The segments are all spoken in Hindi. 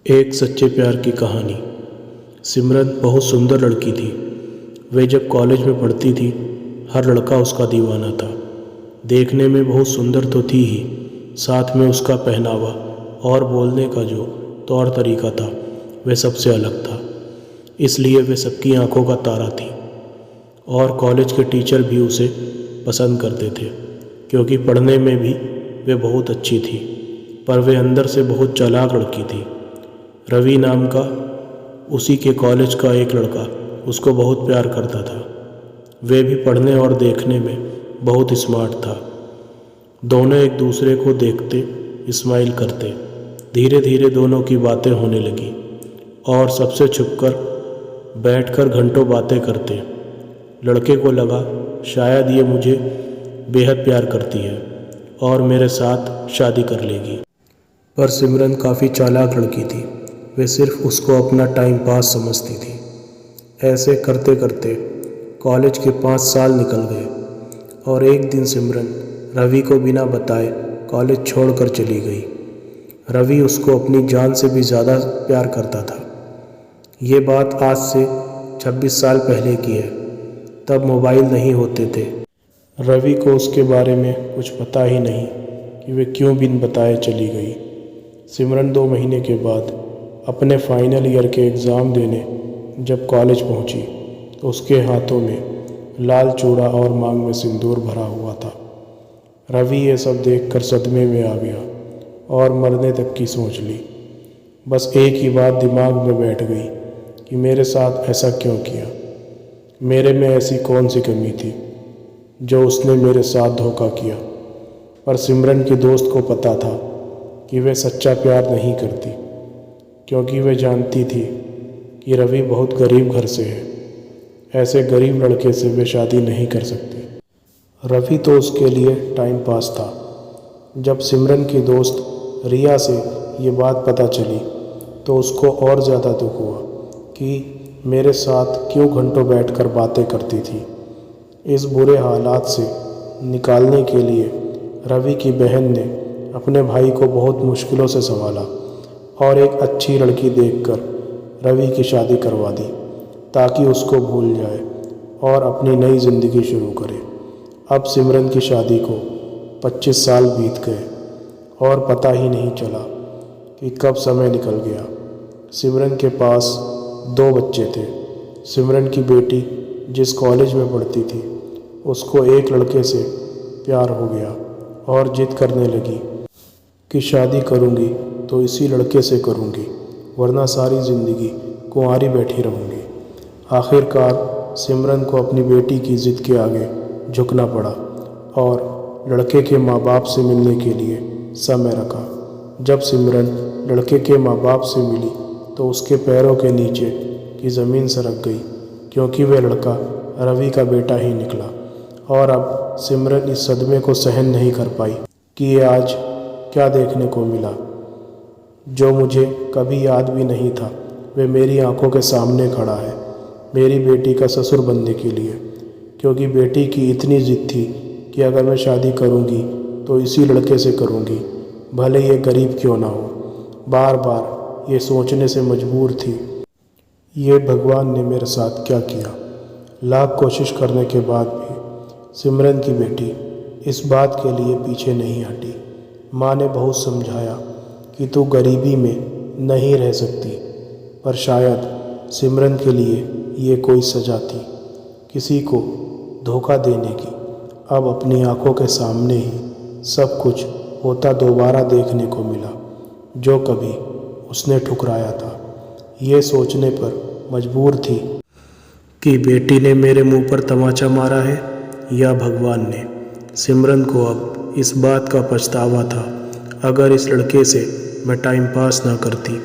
एक सच्चे प्यार की कहानी। सिमरन बहुत सुंदर लड़की थी। वे जब कॉलेज में पढ़ती थी, हर लड़का उसका दीवाना था। देखने में बहुत सुंदर तो थी ही, साथ में उसका पहनावा और बोलने का जो तौर तरीका था वह सबसे अलग था। इसलिए वे सबकी आंखों का तारा थी और कॉलेज के टीचर भी उसे पसंद करते थे, क्योंकि पढ़ने में भी वे बहुत अच्छी थी। पर वे अंदर से बहुत चालाक लड़की थी। रवि नाम का उसी के कॉलेज का एक लड़का उसको बहुत प्यार करता था। वे भी पढ़ने और देखने में बहुत स्मार्ट था। दोनों एक दूसरे को देखते स्माइल करते। धीरे धीरे दोनों की बातें होने लगी और सबसे छुपकर बैठकर घंटों बातें करते। लड़के को लगा शायद ये मुझे बेहद प्यार करती है और मेरे साथ शादी कर लेगी। पर सिमरन काफ़ी चालाक लड़की थी। वे सिर्फ उसको अपना टाइम पास समझती थी। ऐसे करते करते कॉलेज के 5 साल निकल गए और एक दिन सिमरन रवि को बिना बताए कॉलेज छोड़कर चली गई। रवि उसको अपनी जान से भी ज़्यादा प्यार करता था। ये बात आज से 26 साल पहले की है। तब मोबाइल नहीं होते थे। रवि को उसके बारे में कुछ पता ही नहीं कि वे क्यों बिन बताए चली गई। सिमरन 2 महीने के बाद अपने फाइनल ईयर के एग्ज़ाम देने जब कॉलेज पहुंची तो उसके हाथों में लाल चूड़ा और मांग में सिंदूर भरा हुआ था। रवि ये सब देखकर सदमे में आ गया और मरने तक की सोच ली। बस एक ही बात दिमाग में बैठ गई कि मेरे साथ ऐसा क्यों किया। मेरे में ऐसी कौन सी कमी थी जो उसने मेरे साथ धोखा किया। पर सिमरन के दोस्त को पता था कि वे सच्चा प्यार नहीं करती, क्योंकि वे जानती थी कि रवि बहुत गरीब घर से है। ऐसे गरीब लड़के से वे शादी नहीं कर सकती। रवि तो उसके लिए टाइम पास था। जब सिमरन की दोस्त रिया से ये बात पता चली तो उसको और ज़्यादा दुख हुआ कि मेरे साथ क्यों घंटों बैठकर बातें करती थी। इस बुरे हालात से निकालने के लिए रवि की बहन ने अपने भाई को बहुत मुश्किलों से संभाला और एक अच्छी लड़की देखकर रवि की शादी करवा दी, ताकि उसको भूल जाए और अपनी नई ज़िंदगी शुरू करे। अब सिमरन की शादी को 25 साल बीत गए और पता ही नहीं चला कि कब समय निकल गया। सिमरन के पास 2 बच्चे थे। सिमरन की बेटी जिस कॉलेज में पढ़ती थी उसको एक लड़के से प्यार हो गया और जिद करने लगी कि शादी करूँगी तो इसी लड़के से करूँगी, वरना सारी ज़िंदगी कुंवारी बैठी रहूँगी। आखिरकार सिमरन को अपनी बेटी की ज़िद के आगे झुकना पड़ा और लड़के के माँ बाप से मिलने के लिए समय रखा। जब सिमरन लड़के के माँ बाप से मिली तो उसके पैरों के नीचे की ज़मीन सरक गई, क्योंकि वह लड़का रवि का बेटा ही निकला। और अब सिमरन इस सदमे को सहन नहीं कर पाई कि ये आज क्या देखने को मिला जो मुझे कभी याद भी नहीं था। वे मेरी आंखों के सामने खड़ा है, मेरी बेटी का ससुर बनने के लिए, क्योंकि बेटी की इतनी जिद थी कि अगर मैं शादी करूंगी तो इसी लड़के से करूंगी, भले ये गरीब क्यों ना हो। बार बार ये सोचने से मजबूर थी, ये भगवान ने मेरे साथ क्या किया। लाख कोशिश करने के बाद भी सिमरन की बेटी इस बात के लिए पीछे नहीं हटी। माँ ने बहुत समझाया कि तू गरीबी में नहीं रह सकती, पर शायद सिमरन के लिए ये कोई सज़ा थी, किसी को धोखा देने की। अब अपनी आंखों के सामने ही सब कुछ होता दोबारा देखने को मिला जो कभी उसने ठुकराया था। ये सोचने पर मजबूर थी कि बेटी ने मेरे मुंह पर तमाचा मारा है या भगवान ने। सिमरन को अब इस बात का पछतावा था, अगर इस लड़के से मैं टाइम पास ना करती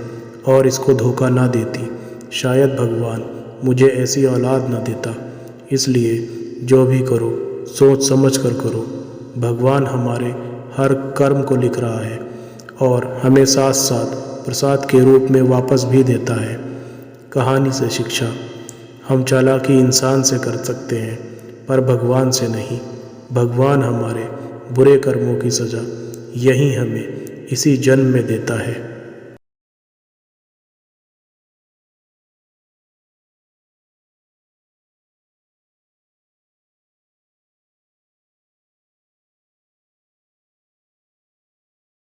और इसको धोखा ना देती, शायद भगवान मुझे ऐसी औलाद ना देता। इसलिए जो भी करो सोच समझ कर करो। भगवान हमारे हर कर्म को लिख रहा है और हमें साथ साथ प्रसाद के रूप में वापस भी देता है। कहानी से शिक्षा, हम चालाकी इंसान से कर सकते हैं पर भगवान से नहीं। भगवान हमारे बुरे कर्मों की सज़ा यही हमें इसी जन्म में देता है।